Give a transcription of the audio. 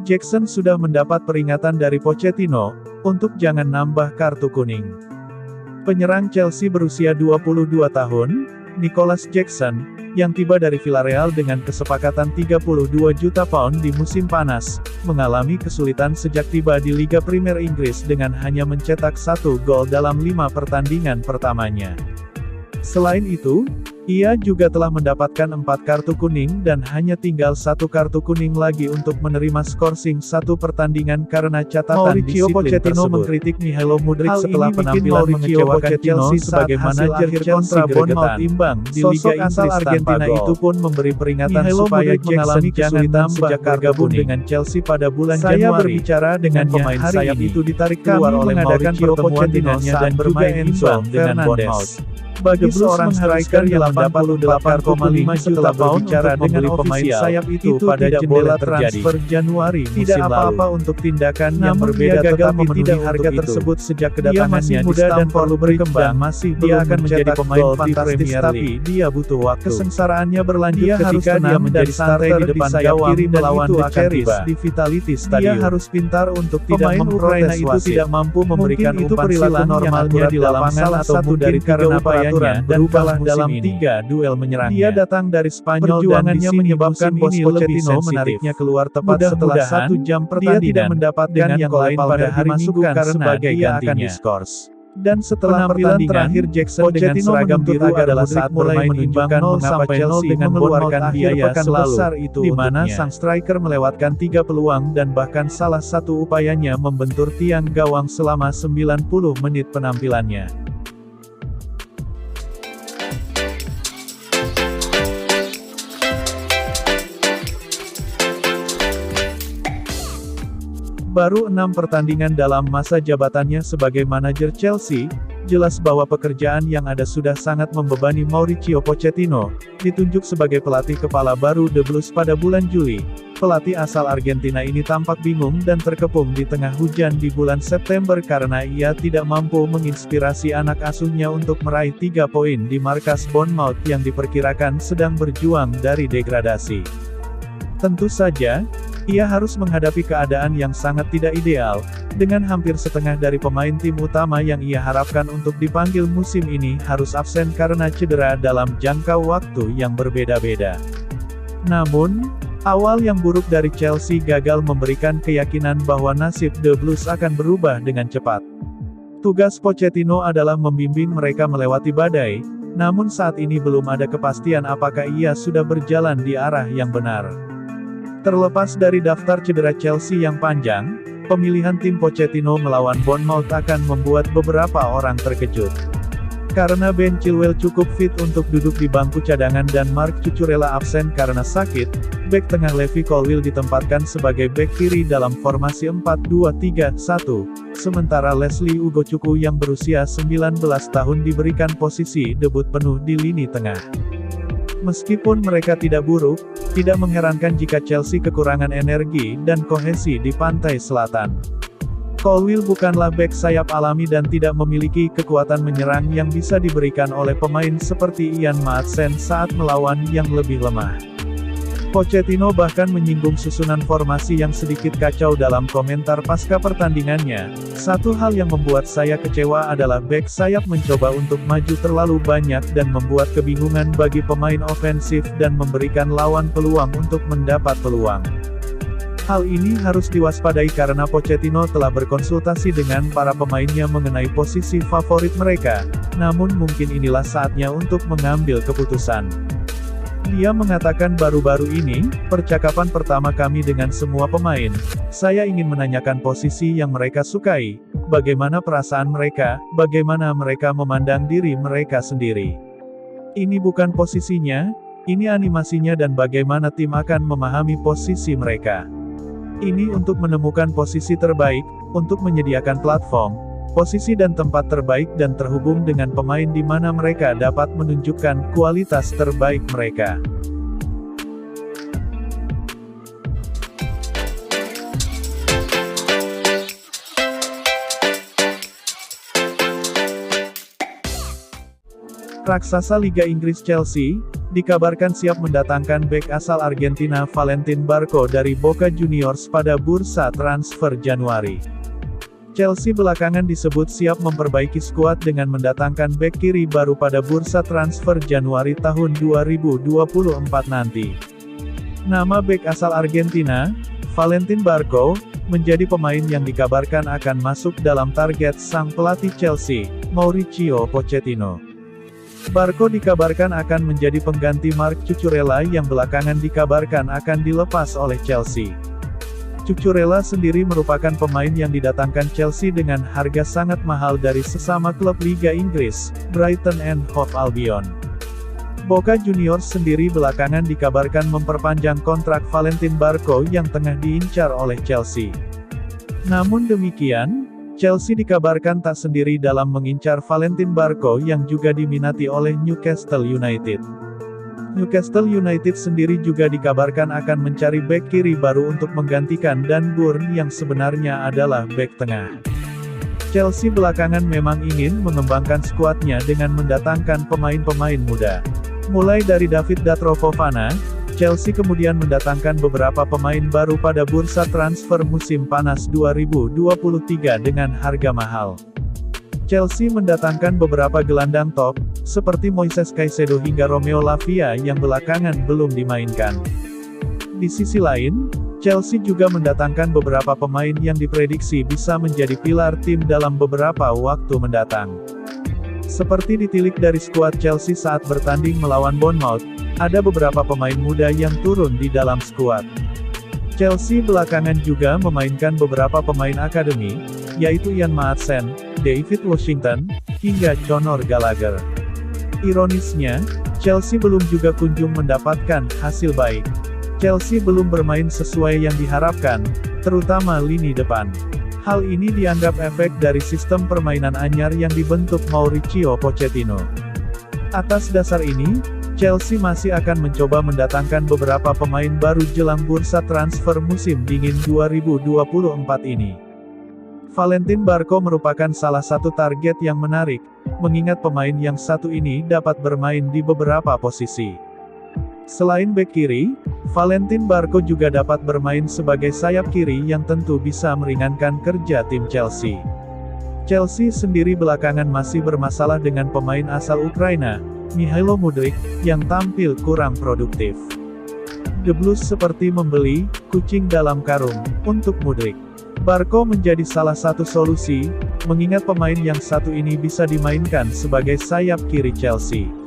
Jackson sudah mendapat peringatan dari Pochettino, untuk jangan nambah kartu kuning. Penyerang Chelsea berusia 22 tahun, Nicholas Jackson, yang tiba dari Villarreal dengan kesepakatan 32 juta pound di musim panas, mengalami kesulitan sejak tiba di Liga Premier Inggris dengan hanya mencetak 1 gol dalam 5 pertandingan pertamanya. Selain itu, ia juga telah mendapatkan 4 kartu kuning dan hanya tinggal 1 kartu kuning lagi untuk menerima skorsing 1 pertandingan karena catatan Mauricio disiplin Pochettino tersebut. Mengkritik Mihailo Mudryk Hal setelah ini bikin penampilan Mauricio mengecewakan Pochettino Chelsea sebagai manajer kontra Bournemouth imbang di Liga Inggris Argentina itu pun memberi peringatan Mihailo supaya Mudryk Jackson mengalami jangan kesulitan nambah sejak bergabung bergabung dengan Chelsea pada bulan Saya Januari. berbicara Dengan dengannya pemain hari sayap ini. itu ditarik Kami keluar oleh mengadakan Mauricio pertemuan Pochettino dengannya dan dan juga juga imbang Enzo dengan Fernandes. Bournemouth. Bagi Blues seorang striker yang mendapat 48,5 juta pound berbicara untuk membeli dengan pemain ofisial, sayap itu itu pada tidak jendela boleh terjadi. transfer Januari Tidak musim apa-apa lalu. Untuk tindakan yang Namun berbeda dia gagal tetapi memenuhi tidak harga untuk itu. tersebut sejak Dia kedatangannya masih di muda dan Stamford perlu Bridge berkembang. dan masih Dia belum akan menjadi mencetak pemain gol di fantastis Premier tapi League. dia butuh waktu. Kesengsaraannya berlanjut Dia harus ketika dia tenang menjadi dan santai starter di depan sayap gawang kiri dan melawan itu The akan Cherries tiba. di Vitality Dia Stadium. harus pintar untuk tidak Pemain Ukraina memprotes itu wasit. tidak mampu memberikan Mungkin itu umpan perilaku silang yang normalnya akurat di dalam lapangan salah atau satu mungkin dari karena tiga upayanya peraturan dan berubah kalah musim dalam ini. 3 duel menyerangnya. Dia datang dari Spanyol dan di Perjuangannya sini menyebabkan musim bos ini lebih Pochettino sensitif. menariknya keluar tepat setelah Mudah-mudahan 1 jam dia pertandingan. tidak mendapatkan Dengan yang gol lain pada Palmer hari Minggu dimasukkan karena sebagai dia akan gantinya. diskors. Dan setelah Penampilan pertandingan terakhir Jackson dengan Pochettino seragam menuntut biru agar adalah Mudryk saat mulai bermain menunjukkan imbang mengapa mengapa Chelsea Chelsea dengan mengeluarkan Bournemouth biaya akhir pekan selalu besar itu di mana untuknya. sang Striker melewatkan 3 peluang dan bahkan salah satu upayanya membentur tiang gawang selama 90 menit penampilannya. Baru 6 pertandingan dalam masa jabatannya sebagai manajer Chelsea, jelas bahwa pekerjaan yang ada sudah sangat membebani Mauricio Pochettino, ditunjuk sebagai pelatih kepala baru The Blues pada bulan Juli. Pelatih asal Argentina ini tampak bingung dan terkepung di tengah hujan di bulan September karena ia tidak mampu menginspirasi anak asuhnya untuk meraih 3 poin di markas Bournemouth yang diperkirakan sedang berjuang dari degradasi. Tentu saja, ia harus menghadapi keadaan yang sangat tidak ideal, dengan hampir setengah dari pemain tim utama yang ia harapkan untuk dipanggil musim ini harus absen karena cedera dalam jangka waktu yang berbeda-beda. Namun, awal yang buruk dari Chelsea gagal memberikan keyakinan bahwa nasib The Blues akan berubah dengan cepat. Tugas Pochettino adalah membimbing mereka melewati badai, namun saat ini belum ada kepastian apakah ia sudah berjalan di arah yang benar. Terlepas dari daftar cedera Chelsea yang panjang, pemilihan tim Pochettino melawan Bournemouth akan membuat beberapa orang terkejut. Karena Ben Chilwell cukup fit untuk duduk di bangku cadangan dan Marc Cucurella absen karena sakit, bek tengah Levi Colwill ditempatkan sebagai bek kiri dalam formasi 4-2-3-1, sementara Leslie Ugochukwu yang berusia 19 tahun diberikan posisi debut penuh di lini tengah. Meskipun mereka tidak buruk, tidak mengherankan jika Chelsea kekurangan energi dan kohesi di pantai selatan. Colwill bukanlah bek sayap alami dan tidak memiliki kekuatan menyerang yang bisa diberikan oleh pemain seperti Ian Maatsen saat melawan yang lebih lemah. Pochettino bahkan menyinggung susunan formasi yang sedikit kacau dalam komentar pasca pertandingannya. Satu hal yang membuat saya kecewa adalah bek sayap mencoba untuk maju terlalu banyak dan membuat kebingungan bagi pemain ofensif dan memberikan lawan peluang untuk mendapat peluang. Hal ini harus diwaspadai karena Pochettino telah berkonsultasi dengan para pemainnya mengenai posisi favorit mereka, namun mungkin inilah saatnya untuk mengambil keputusan. Dia mengatakan baru-baru ini, percakapan pertama kami dengan semua pemain, saya ingin menanyakan posisi yang mereka sukai, bagaimana perasaan mereka, bagaimana mereka memandang diri mereka sendiri. Ini bukan posisinya, ini animasinya dan bagaimana tim akan memahami posisi mereka. Ini untuk menemukan posisi terbaik, untuk menyediakan platform, posisi dan tempat terbaik dan terhubung dengan pemain di mana mereka dapat menunjukkan kualitas terbaik mereka. Raksasa Liga Inggris Chelsea, dikabarkan siap mendatangkan bek asal Argentina Valentin Barco dari Boca Juniors pada bursa transfer Januari. Chelsea belakangan disebut siap memperbaiki skuad dengan mendatangkan bek kiri baru pada bursa transfer Januari tahun 2024 nanti. Nama bek asal Argentina, Valentin Barco, menjadi pemain yang dikabarkan akan masuk dalam target sang pelatih Chelsea, Mauricio Pochettino. Barco dikabarkan akan menjadi pengganti Marc Cucurella yang belakangan dikabarkan akan dilepas oleh Chelsea. Cucurella sendiri merupakan pemain yang didatangkan Chelsea dengan harga sangat mahal dari sesama klub Liga Inggris, Brighton and Hove Albion. Boca Juniors sendiri belakangan dikabarkan memperpanjang kontrak Valentin Barco yang tengah diincar oleh Chelsea. Namun demikian, Chelsea dikabarkan tak sendiri dalam mengincar Valentin Barco yang juga diminati oleh Newcastle United. Newcastle United sendiri juga dikabarkan akan mencari bek kiri baru untuk menggantikan Dan Burn yang sebenarnya adalah bek tengah. Chelsea belakangan memang ingin mengembangkan skuadnya dengan mendatangkan pemain-pemain muda. Mulai dari David Datro Fofana, Chelsea kemudian mendatangkan beberapa pemain baru pada bursa transfer musim panas 2023 dengan harga mahal. Chelsea mendatangkan beberapa gelandang top, seperti Moises Caicedo hingga Romeo Lavia yang belakangan belum dimainkan. Di sisi lain, Chelsea juga mendatangkan beberapa pemain yang diprediksi bisa menjadi pilar tim dalam beberapa waktu mendatang. Seperti ditilik dari skuad Chelsea saat bertanding melawan Bournemouth, ada beberapa pemain muda yang turun di dalam skuad. Chelsea belakangan juga memainkan beberapa pemain akademi, yaitu Ian Maatsen, David Washington, hingga Conor Gallagher. Ironisnya, Chelsea belum juga kunjung mendapatkan hasil baik. Chelsea belum bermain sesuai yang diharapkan, terutama lini depan. Hal ini dianggap efek dari sistem permainan anyar yang dibentuk Mauricio Pochettino. Atas dasar ini, Chelsea masih akan mencoba mendatangkan beberapa pemain baru jelang bursa transfer musim dingin 2024 ini. Valentin Barco merupakan salah satu target yang menarik, mengingat pemain yang satu ini dapat bermain di beberapa posisi. Selain bek kiri, Valentin Barco juga dapat bermain sebagai sayap kiri yang tentu bisa meringankan kerja tim Chelsea. Chelsea sendiri belakangan masih bermasalah dengan pemain asal Ukraina, Mikhailo Mudryk, yang tampil kurang produktif. The Blues seperti membeli kucing dalam karung untuk Mudryk. Barco menjadi salah satu solusi, mengingat pemain yang satu ini bisa dimainkan sebagai sayap kiri Chelsea.